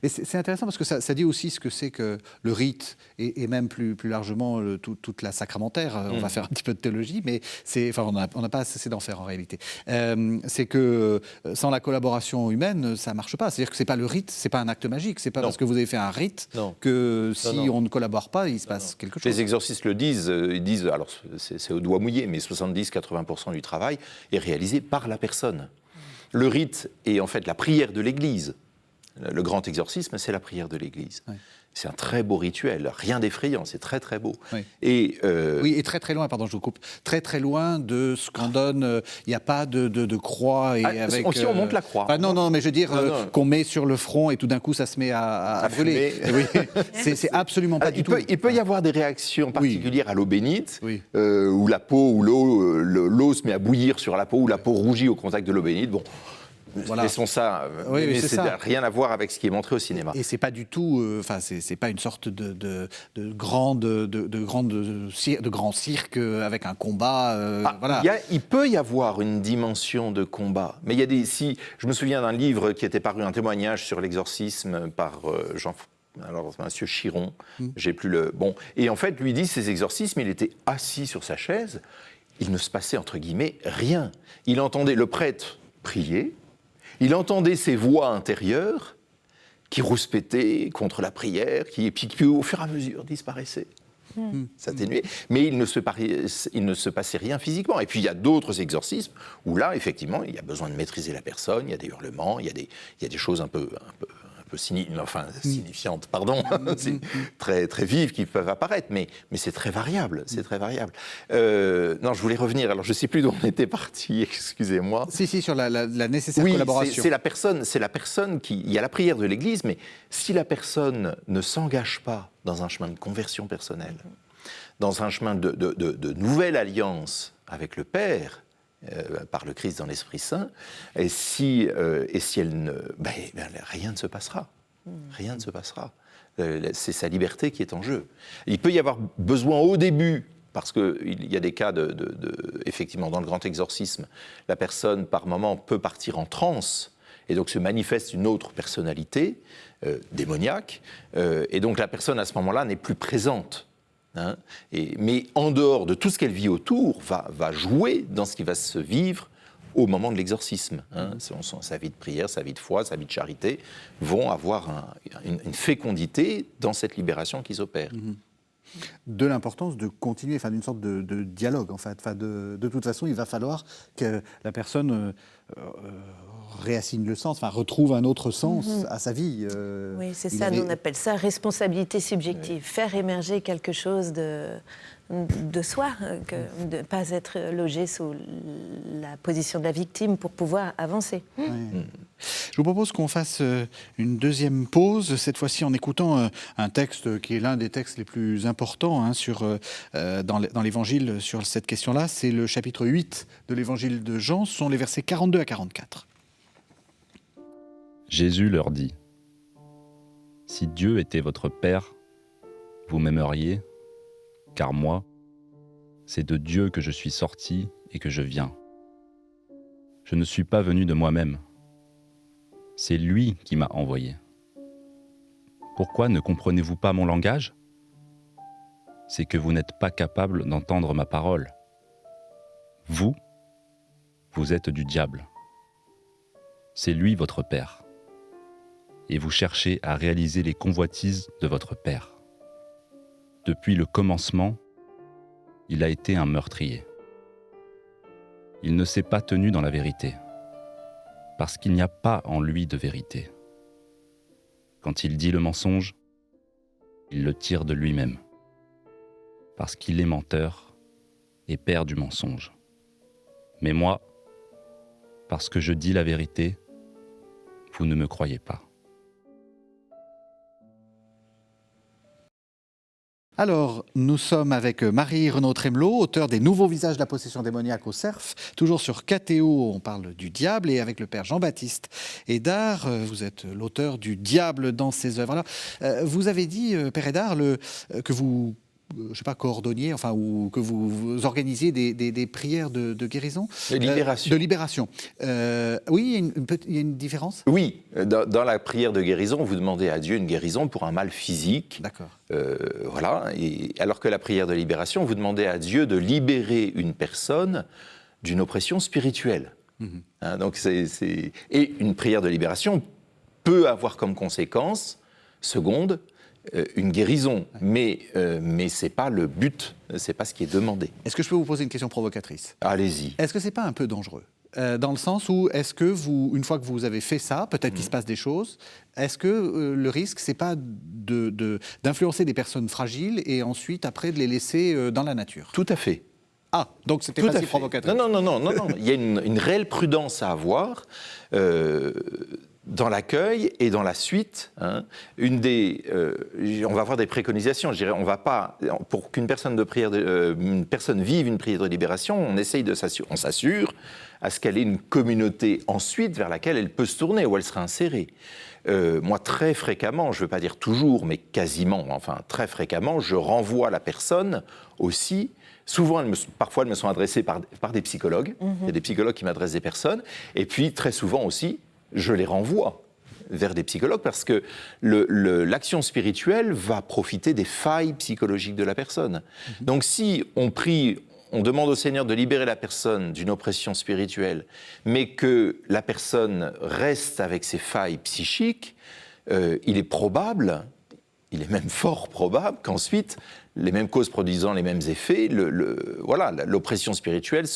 Mais c'est intéressant parce que ça dit aussi ce que c'est que le rite et même plus largement toute la sacramentaire. On va faire un petit peu de théologie, mais on n'a pas assez d'en faire en réalité. C'est que sans la collaboration humaine, ça ne marche pas. C'est-à-dire que c'est pas le rite, c'est pas un acte magique. C'est pas parce que vous avez fait un rite que si on ne collabore pas, il se passe quelque chose. Les exorcistes le disent. Ils disent, alors c'est au doigt mouillé, mais 70-80% du travail est réalisé par la personne. Le rite est en fait la prière de l'Église. Le grand exorcisme, c'est la prière de l'Église. Oui. C'est un très beau rituel, rien d'effrayant, c'est très très beau. Oui. Et très très loin, pardon, je vous coupe, très très loin de ce qu'on donne. Il n'y a pas de croix. Si on monte la croix. Non, mais je veux dire qu'on met sur le front et tout d'un coup ça se met à brûler. Oui. C'est absolument pas du tout. Il peut y avoir des réactions particulières à l'eau bénite, où la peau, où l'eau se met à bouillir sur la peau, où la peau rougit au contact de l'eau bénite. Bon. Voilà. Laissons ça, mais c'est rien à voir avec ce qui est montré au cinéma. Et c'est pas du tout, c'est pas une sorte de grand cirque avec un combat. Voilà. Il peut y avoir une dimension de combat, mais il y a je me souviens d'un livre qui était paru, un témoignage sur l'exorcisme par Monsieur Chiron, j'ai plus le et en fait lui dit ces exorcismes, il était assis sur sa chaise, il ne se passait entre guillemets rien. Il entendait le prêtre prier. Il entendait ses voix intérieures qui rouspétaient contre la prière, qui au fur et à mesure disparaissaient, s'atténuaient. Mais il ne se passait rien physiquement. Et puis il y a d'autres exorcismes où là, effectivement, il y a besoin de maîtriser la personne, il y a des hurlements, il y a des choses un peu signifiantes, pardon, très, très vives qui peuvent apparaître, mais c'est très variable, non, je voulais revenir, alors je ne sais plus d'où on était parti, excusez-moi. Si, sur la nécessaire collaboration. C'est la personne qui... Il y a la prière de l'Église, mais si la personne ne s'engage pas dans un chemin de conversion personnelle, dans un chemin de nouvelle alliance avec le Père, par le Christ dans l'Esprit Saint, et si elle ne... rien ne se passera. Rien ne se passera. C'est sa liberté qui est en jeu. Il peut y avoir besoin au début, parce qu'il y a des cas effectivement, dans le grand exorcisme, la personne, par moment, peut partir en transe, et donc se manifeste une autre personnalité démoniaque, et donc la personne, à ce moment-là, n'est plus présente. Mais en dehors de tout ce qu'elle vit autour, va jouer dans ce qui va se vivre au moment de l'exorcisme. Sa vie de prière, sa vie de foi, sa vie de charité vont avoir une fécondité dans cette libération qui s'opère. De l'importance de continuer, d'une sorte de dialogue, en fait. De toute façon, il va falloir que la personne réassigne le sens, retrouve un autre sens à sa vie. Oui, c'est ça, nous on appelle ça responsabilité subjective, faire émerger quelque chose de soi, de ne pas être logé sous la position de la victime pour pouvoir avancer. Je vous propose qu'on fasse une deuxième pause, cette fois-ci en écoutant un texte qui est l'un des textes les plus importants dans l'Évangile sur cette question-là. C'est le chapitre 8 de l'Évangile de Jean, ce sont les versets 42 à 44. Jésus leur dit : « Si Dieu était votre Père, vous m'aimeriez, car moi, c'est de Dieu que je suis sorti et que je viens. Je ne suis pas venu de moi-même. C'est lui qui m'a envoyé. Pourquoi ne comprenez-vous pas mon langage ? C'est que vous n'êtes pas capable d'entendre ma parole. Vous êtes du diable. C'est lui votre Père. Et vous cherchez à réaliser les convoitises de votre Père. Depuis le commencement, il a été un meurtrier. Il ne s'est pas tenu dans la vérité, Parce qu'il n'y a pas en lui de vérité. Quand il dit le mensonge, il le tire de lui-même. Parce qu'il est menteur et père du mensonge. Mais moi, parce que je dis la vérité, vous ne me croyez pas. Alors, nous sommes avec Marie-Renaud Tremelot, auteure des Nouveaux visages de la possession démoniaque au Cerf, toujours sur KTO, on parle du diable, et avec le père Jean-Baptiste Hédard, vous êtes l'auteur du diable dans ses œuvres. Alors, vous avez dit, père Hédard, que vous coordonniez, ou que vous organisiez des prières de guérison. De libération. De libération. Oui, il y a une différence ? Oui, dans la prière de guérison, vous demandez à Dieu une guérison pour un mal physique. D'accord. Voilà. Et alors que la prière de libération, vous demandez à Dieu de libérer une personne d'une oppression spirituelle. Hein, donc Et une prière de libération peut avoir comme conséquence, seconde, une guérison, mais ce n'est pas le but, ce n'est pas ce qui est demandé. Est-ce que je peux vous poser une question provocatrice ? Allez-y. Est-ce que ce n'est pas un peu dangereux ? Dans le sens où, est-ce que une fois que vous avez fait ça, peut-être qu'il se passe des choses, est-ce que le risque, c'est pas d'influencer des personnes fragiles et ensuite, après, de les laisser dans la nature ? Tout à fait. Ah, donc c'était pas si provocateur. Non. Il y a une réelle prudence à avoir dans l'accueil et dans la suite. Hein. On va avoir des préconisations. Je dirais, on va pas, pour qu'une personne une personne vive une prière de libération, on s'assure à ce qu'elle ait une communauté ensuite vers laquelle elle peut se tourner, où elle sera insérée. Moi, très fréquemment, je ne veux pas dire toujours, mais quasiment, très fréquemment, je renvoie la personne aussi. Souvent, parfois, elles me sont adressées par des psychologues. Il y a des psychologues qui m'adressent des personnes. Et puis, très souvent aussi, je les renvoie vers des psychologues parce que l'action spirituelle va profiter des failles psychologiques de la personne. Donc, si on demande au Seigneur de libérer la personne d'une oppression spirituelle, mais que la personne reste avec ses failles psychiques, il est probable, il est même fort probable qu'ensuite, les mêmes causes produisant les mêmes effets, l'oppression spirituelle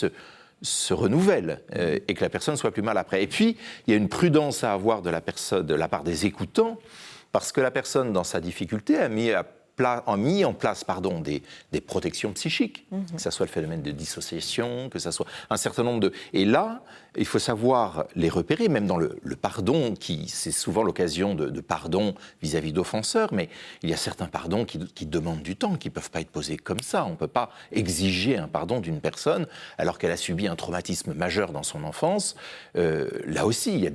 se renouvelle et que la personne soit plus mal après. Et puis, il y a une prudence à avoir de la part des écoutants, parce que la personne, dans sa difficulté, a mis en place des protections psychiques, que ce soit le phénomène de dissociation, que ce soit un certain nombre de... Et là, il faut savoir les repérer, même dans le pardon, c'est souvent l'occasion de pardon vis-à-vis d'offenseurs, mais il y a certains pardons qui demandent du temps, qui ne peuvent pas être posés comme ça. On ne peut pas exiger un pardon d'une personne alors qu'elle a subi un traumatisme majeur dans son enfance. Là aussi, il y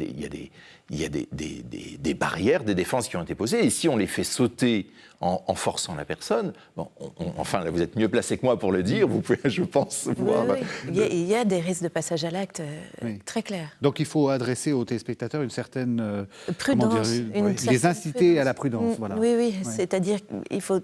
a des barrières, des défenses qui ont été posées, et si on les fait sauter en forçant la personne, là, vous êtes mieux placé que moi pour le dire, vous pouvez, je pense, voir... Oui. Il y a des risques de passage à l'acte très clairs. Donc il faut adresser aux téléspectateurs une certaine... prudence. Les inciter à la prudence, voilà. Oui. C'est-à-dire qu'il faut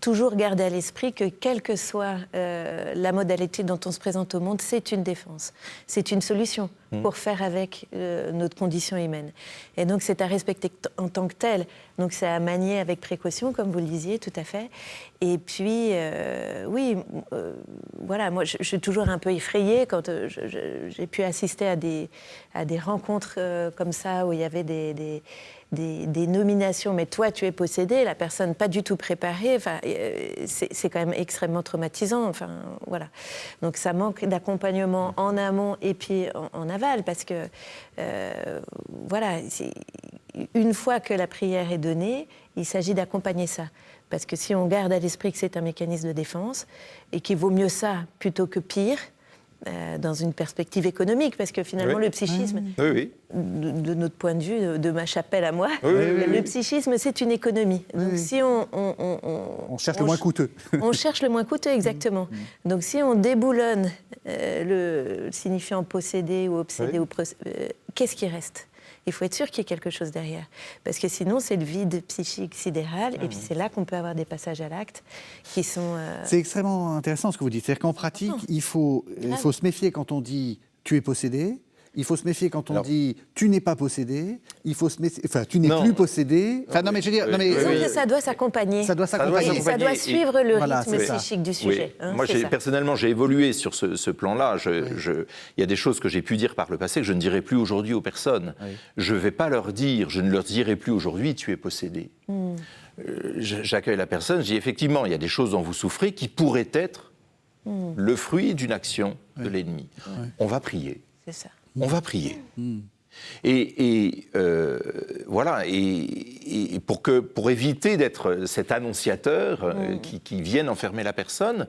toujours garder à l'esprit que, quelle que soit la modalité dont on se présente au monde, c'est une défense. C'est une solution pour faire avec notre condition humaine. Et donc, c'est à respecter en tant que tel. Donc, c'est à manier avec précaution, comme vous le disiez, tout à fait. Et puis, moi, je suis toujours un peu effrayée quand j'ai pu assister à des rencontres comme ça, où il y avait des nominations, mais toi, tu es possédé, la personne pas du tout préparée, c'est quand même extrêmement traumatisant, voilà. Donc ça manque d'accompagnement en amont et puis en aval, parce que, une fois que la prière est donnée, il s'agit d'accompagner ça. Parce que si on garde à l'esprit que c'est un mécanisme de défense, et qu'il vaut mieux ça plutôt que pire, dans une perspective économique, parce que finalement, le psychisme, de notre point de vue, de ma chapelle à moi, le psychisme, c'est une économie. Donc si on cherche le moins coûteux. On cherche le moins coûteux, exactement. Donc si on déboulonne le signifiant possédé ou obsédé, qu'est-ce qui reste ? Il faut être sûr qu'il y ait quelque chose derrière. Parce que sinon, c'est le vide psychique sidéral, et puis c'est là qu'on peut avoir des passages à l'acte qui sont... C'est extrêmement intéressant ce que vous dites. C'est-à-dire qu'en pratique, il faut se méfier quand on dit « tu es possédé ». Il faut se méfier quand on Alors- dit tu n'es pas possédé. Il faut se méfier, enfin tu n'es Non. plus possédé. Enfin non mais je veux dire, non, mais, Disons oui. que ça doit s'accompagner. ça doit doit s'accompagner. Et ça doit Et- suivre le Voilà, rythme c'est ça. psychique du Oui. sujet. hein, Moi, c'est ça. personnellement, j'ai évolué sur ce plan-là. Il y a des choses que j'ai pu dire par le passé que je ne dirai plus aujourd'hui aux personnes. Oui. Je ne leur dirai plus aujourd'hui, tu es possédé. J'accueille la personne, je dis effectivement, il y a des choses dont vous souffrez qui pourraient être le fruit d'une action de l'ennemi. On va prier. C'est ça. On va prier. Voilà, et pour éviter d'être cet annonciateur qui vienne enfermer la personne,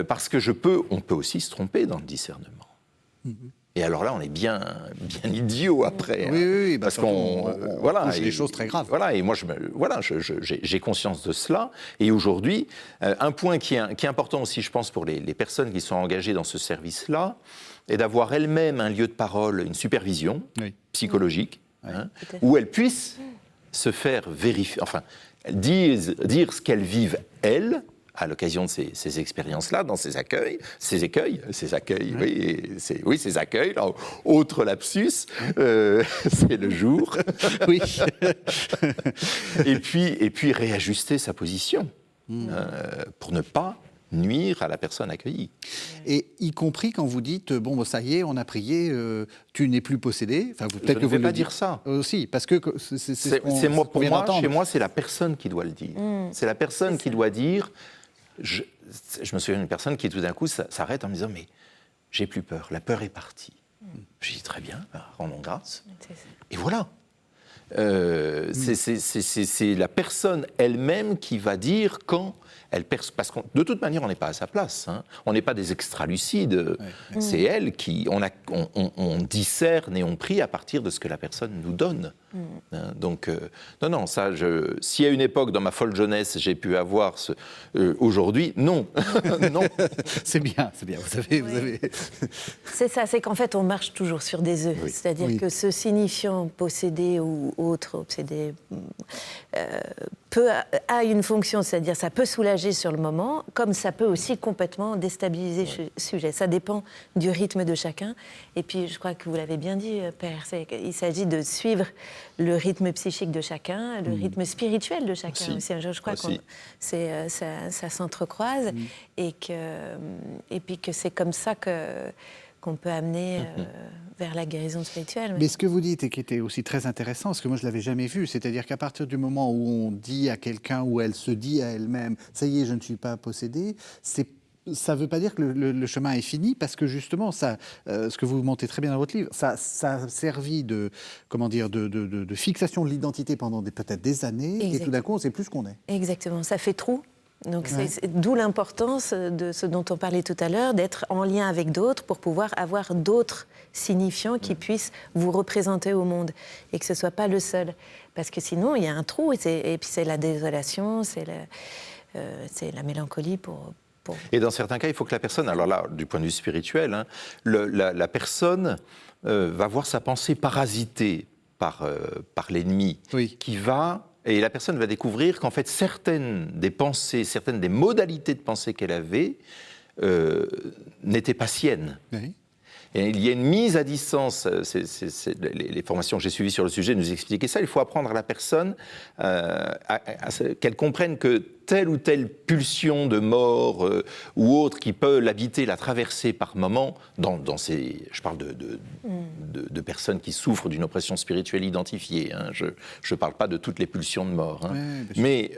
parce que on peut aussi se tromper dans le discernement. Et alors là, on est bien idiot après. Oui, oui, parce parce qu'on touche des choses très graves. Voilà, et moi, j'ai conscience de cela. Et aujourd'hui, un point qui est important aussi, je pense, pour les personnes qui sont engagées dans ce service-là, est d'avoir elles-mêmes un lieu de parole, une supervision psychologique, où elles puissent se faire vérifier, enfin, dire ce qu'elles vivent elles, à l'occasion de ces expériences-là, dans ces accueils, ces accueils, là, autre lapsus, c'est le jour. Oui. et puis réajuster sa position pour ne pas nuire à la personne accueillie. Et y compris quand vous dites bon ça y est, on a prié, tu n'es plus possédé. Enfin, Je peut-être ne que vous vais le pas dites dire ça. aussi, parce que c'est ce qu'on- C'est moi, ce qu'on pour vient moi, d'entendre. chez moi, c'est la personne qui doit le dire. C'est la personne qui doit dire. Je me souviens d'une personne qui tout d'un coup s'arrête en me disant mais j'ai plus peur, la peur est partie. J'ai dit très bien, rendons grâce. C'est ça. Et voilà. C'est la personne elle-même qui va dire quand elle perçoit. Parce que de toute manière, on n'est pas à sa place. Hein. On n'est pas des extralucides. C'est elle qui. On discerne et on prie à partir de ce que la personne nous donne. Hein, donc, non, ça, s'il y a une époque dans ma folle jeunesse, j'ai pu avoir aujourd'hui, non. Non. C'est bien, vous avez... C'est ça, c'est qu'en fait, on marche toujours sur des œufs. Oui. C'est-à-dire Oui. que ce signifiant possédé ou autre obsédé a une fonction, c'est-à-dire ça peut soulager sur le moment, comme ça peut aussi complètement déstabiliser le sujet. Ça dépend du rythme de chacun. Et puis, je crois que vous l'avez bien dit, Père, il s'agit de suivre le rythme psychique de chacun, le rythme spirituel de chacun aussi. Je crois Aussi. que ça s'entrecroise et puis que c'est comme ça qu'on peut amener vers la guérison spirituelle. Mais ce que vous dites et qui était aussi très intéressant, parce que moi je ne l'avais jamais vu, c'est-à-dire qu'à partir du moment où on dit à quelqu'un, ou elle se dit à elle-même « ça y est, je ne suis pas possédée », ça ne veut pas dire que le chemin est fini, parce que justement, ça, ce que vous montez très bien dans votre livre, ça a servi de fixation de l'identité pendant peut-être des années, et tout d'un coup, on ne sait plus ce qu'on est. Exactement, ça fait trou. Donc d'où l'importance de ce dont on parlait tout à l'heure, d'être en lien avec d'autres pour pouvoir avoir d'autres signifiants qui puissent vous représenter au monde et que ce ne soit pas le seul. Parce que sinon, il y a un trou et puis c'est la désolation, c'est la mélancolie pour... Et dans certains cas, il faut que la personne, alors là, du point de vue spirituel, hein, la personne va voir sa pensée parasitée par l'ennemi, qui va... Et la personne va découvrir qu'en fait, certaines des pensées, certaines des modalités de pensée qu'elle avait n'étaient pas siennes. Oui. Et il y a une mise à distance, les formations que j'ai suivies sur le sujet nous expliquaient ça, il faut apprendre à la personne qu'elle comprenne que telle ou telle pulsion de mort ou autre qui peut l'habiter, la traverser par moments, je parle de personnes qui souffrent d'une oppression spirituelle identifiée, hein, je ne parle pas de toutes les pulsions de mort, hein, mais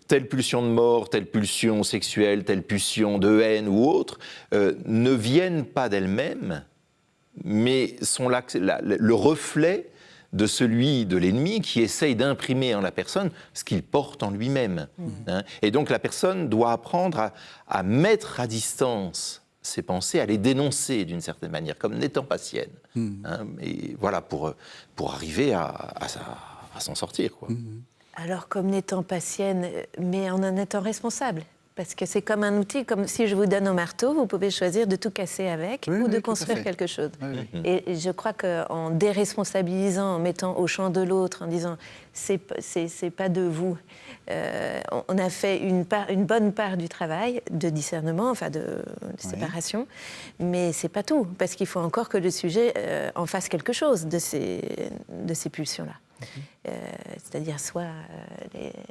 telle pulsion de mort, telle pulsion sexuelle, telle pulsion de haine ou autre, ne viennent pas d'elles-mêmes, mais sont le reflet de celui de l'ennemi qui essaye d'imprimer en la personne ce qu'il porte en lui-même. Hein. Et donc la personne doit apprendre à mettre à distance ses pensées, à les dénoncer d'une certaine manière, comme n'étant pas siennes. Hein. Et voilà, pour arriver à s'en sortir, quoi. Alors comme n'étant pas sienne, mais en étant responsable. Parce que c'est comme un outil, comme si je vous donne un marteau, vous pouvez choisir de tout casser avec Oui, ou oui, de tout à construire fait. quelque chose. Oui, oui. Et je crois qu'en déresponsabilisant, en mettant au champ de l'autre, en disant c'est pas de vous, on a fait une bonne part du travail de discernement, enfin de séparation, mais c'est pas tout, parce qu'il faut encore que le sujet en fasse quelque chose de ces pulsions-là. C'est-à-dire soit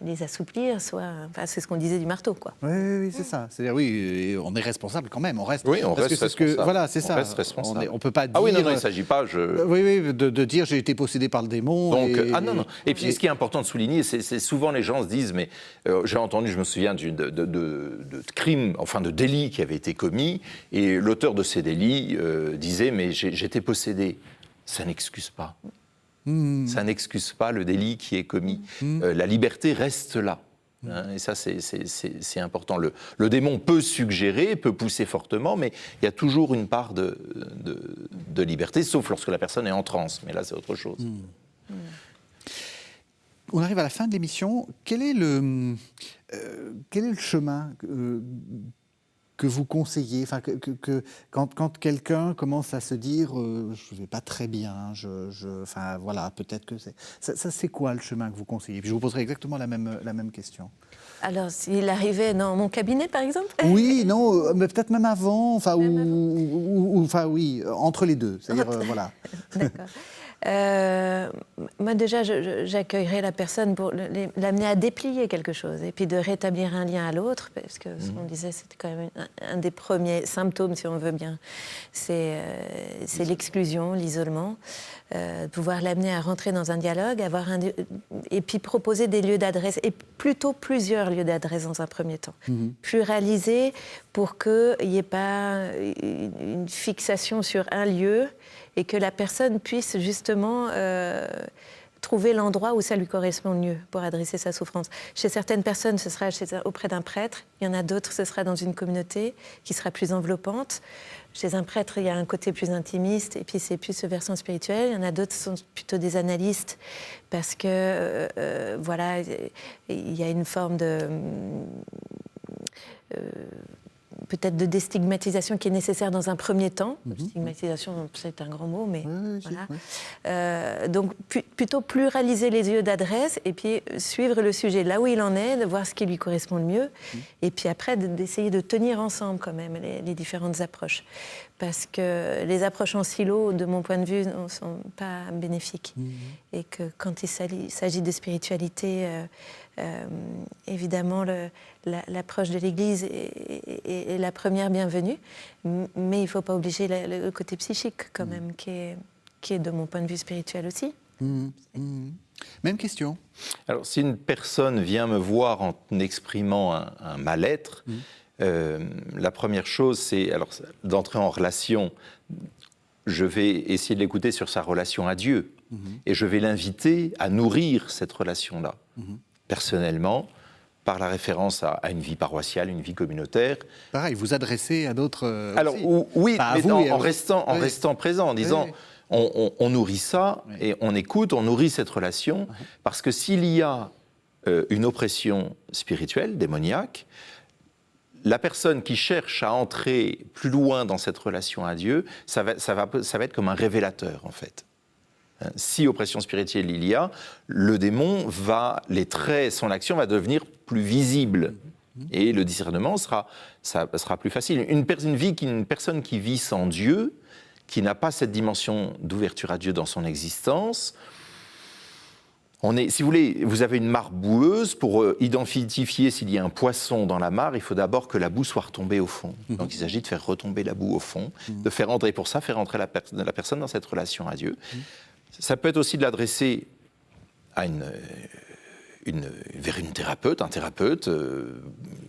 les assouplir, soit... Enfin, c'est ce qu'on disait du marteau, quoi. Oui, c'est ça. C'est-à-dire, oui, et on est responsable quand même, on reste. Oui, on parce reste que c'est ce que- responsable. voilà, c'est On ça. reste responsable. On peut pas dire. Ah oui, non, il ne s'agit pas... Oui, de dire j'ai été possédé par le démon. Donc, et, Et puis, ce qui est important de souligner, c'est souvent les gens se disent, mais j'ai entendu, je me souviens de crimes, enfin de délits qui avaient été commis, et l'auteur de ces délits disait, mais j'étais possédé. Ça n'excuse pas. Ça n'excuse pas le délit qui est commis. La liberté reste là. Hein, et ça, c'est important. Le démon peut suggérer, peut pousser fortement, mais il y a toujours une part de liberté, sauf lorsque la personne est en transe. Mais là, c'est autre chose. On arrive à la fin de l'émission. Quel est le chemin que vous conseillez, enfin, quand quelqu'un commence à se dire je ne vais pas très bien, enfin voilà, peut-être que c'est quoi le chemin que vous conseillez? Puis je vous poserai exactement la même question. Alors, s'il arrivait dans mon cabinet, par exemple? Oui, non, mais peut-être même avant, enfin, enfin oui, entre les deux, c'est-à-dire voilà. D'accord. Moi, déjà, j'accueillerais la personne pour l'amener à déplier quelque chose et puis de rétablir un lien à l'autre, parce que ce qu'on disait, c'était quand même un des premiers symptômes, si on veut bien, c'est l'exclusion, l'isolement. Pouvoir l'amener à rentrer dans un dialogue, et puis proposer des lieux d'adresse, et plutôt plusieurs lieux d'adresse dans un premier temps. Pluraliser pour qu'il n'y ait pas une fixation sur un lieu, et que la personne puisse justement trouver l'endroit où ça lui correspond le mieux pour adresser sa souffrance. Chez certaines personnes, ce sera auprès d'un prêtre. Il y en a d'autres, ce sera dans une communauté qui sera plus enveloppante. Chez un prêtre, il y a un côté plus intimiste, et puis c'est plus ce versant spirituel. Il y en a d'autres qui sont plutôt des analystes, parce que, voilà, il y a une forme de... peut-être de déstigmatisation qui est nécessaire dans un premier temps. Stigmatisation, c'est un grand mot, mais voilà. Donc, plutôt pluraliser les lieux d'adresse et puis suivre le sujet là où il en est, de voir ce qui lui correspond le mieux, et puis après d'essayer de tenir ensemble quand même les différentes approches. Parce que les approches en silo, de mon point de vue, ne sont pas bénéfiques. Et que quand il s'agit de spiritualité, évidemment, l'approche de l'Église est la première bienvenue, mais il ne faut pas obliger le côté psychique, quand même, qui est, de mon point de vue, spirituel aussi. Même question. Alors, si une personne vient me voir en exprimant un mal-être, la première chose, c'est d'entrer en relation. Je vais essayer de l'écouter sur sa relation à Dieu, et je vais l'inviter à nourrir cette relation-là, personnellement, par la référence à une vie paroissiale, une vie communautaire. Pareil, vous adressez à d'autres. Alors, oui, mais en restant présent, en disant on nourrit ça, et on écoute, on nourrit cette relation, parce que s'il y a une oppression spirituelle, démoniaque, la personne qui cherche à entrer plus loin dans cette relation à Dieu, ça va être comme un révélateur, en fait. Si oppression spirituelle il y a, le démon les traits, son action va devenir plus visible. Et le discernement sera plus facile. Une personne qui vit sans Dieu, qui n'a pas cette dimension d'ouverture à Dieu dans son existence, si vous voulez, vous avez une mare boueuse, pour identifier s'il y a un poisson dans la mare, il faut d'abord que la boue soit retombée au fond. Donc il s'agit de faire retomber la boue au fond, de faire entrer la personne dans cette relation à Dieu. Ça peut être aussi de l'adresser à vers une thérapeute, un thérapeute,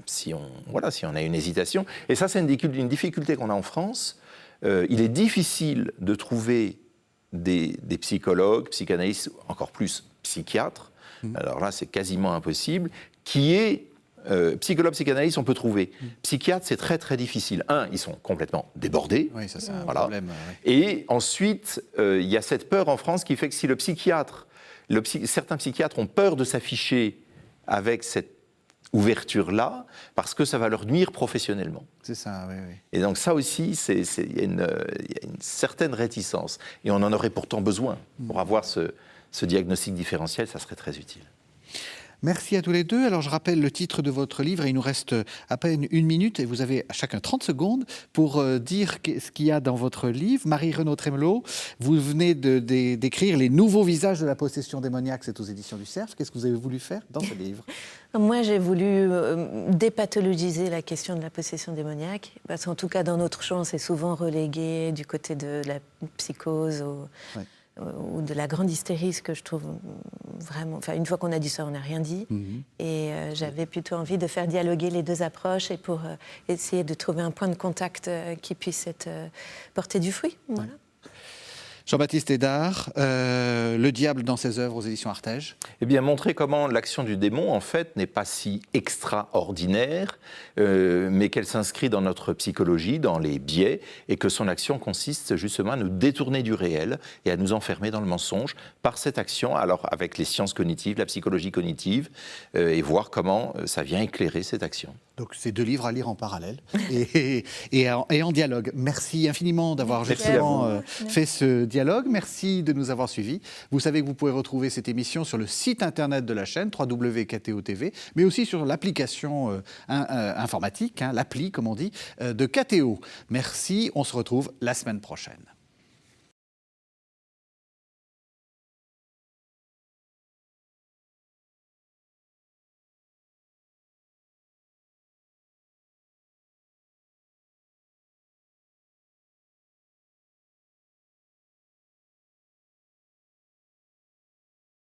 si on a une hésitation. Et ça, c'est une difficulté qu'on a en France. Il est difficile de trouver des psychologues, psychanalystes, encore plus psychiatres, alors là c'est quasiment impossible, psychologue, psychanalyste on peut trouver. Psychiatre, c'est très très difficile. Ils sont complètement débordés. Oui, ça c'est un problème. Et ensuite, il y a cette peur en France qui fait que si certains psychiatres ont peur de s'afficher avec cette ouverture-là, parce que ça va leur nuire professionnellement. C'est ça, oui, oui. Et donc ça aussi, il y a une certaine réticence. Et on en aurait pourtant besoin. Pour avoir ce diagnostic différentiel, ça serait très utile. Merci à tous les deux. Alors, je rappelle le titre de votre livre et il nous reste à peine 1 minute et vous avez à chacun 30 secondes pour dire ce qu'il y a dans votre livre. Marie-Renaud Trémelot, vous venez d'écrire Les nouveaux visages de la possession démoniaque, c'est aux éditions du Cerf. Qu'est-ce que vous avez voulu faire dans ce livre? Moi, j'ai voulu dépathologiser la question de la possession démoniaque, parce qu'en tout cas, dans notre champ, c'est souvent relégué du côté de la psychose ou de la grande hystérie, ce que je trouve vraiment... Enfin, une fois qu'on a dit ça, on n'a rien dit. Et j'avais plutôt envie de faire dialoguer les deux approches et pour essayer de trouver un point de contact qui puisse être porter du fruit. Voilà. Jean-Baptiste Hédard, Le diable dans ses œuvres aux éditions Artege. Eh bien, montrer comment l'action du démon, en fait, n'est pas si extraordinaire, mais qu'elle s'inscrit dans notre psychologie, dans les biais, et que son action consiste justement à nous détourner du réel et à nous enfermer dans le mensonge par cette action, alors avec les sciences cognitives, la psychologie cognitive, et voir comment ça vient éclairer cette action. Donc, c'est 2 livres à lire en parallèle et en dialogue. Merci infiniment d'avoir justement fait ce dialogue. Merci de nous avoir suivis. Vous savez que vous pouvez retrouver cette émission sur le site internet de la chaîne, www.kto.tv, mais aussi sur l'application informatique, l'appli, comme on dit, de KTO. Merci, on se retrouve la semaine prochaine.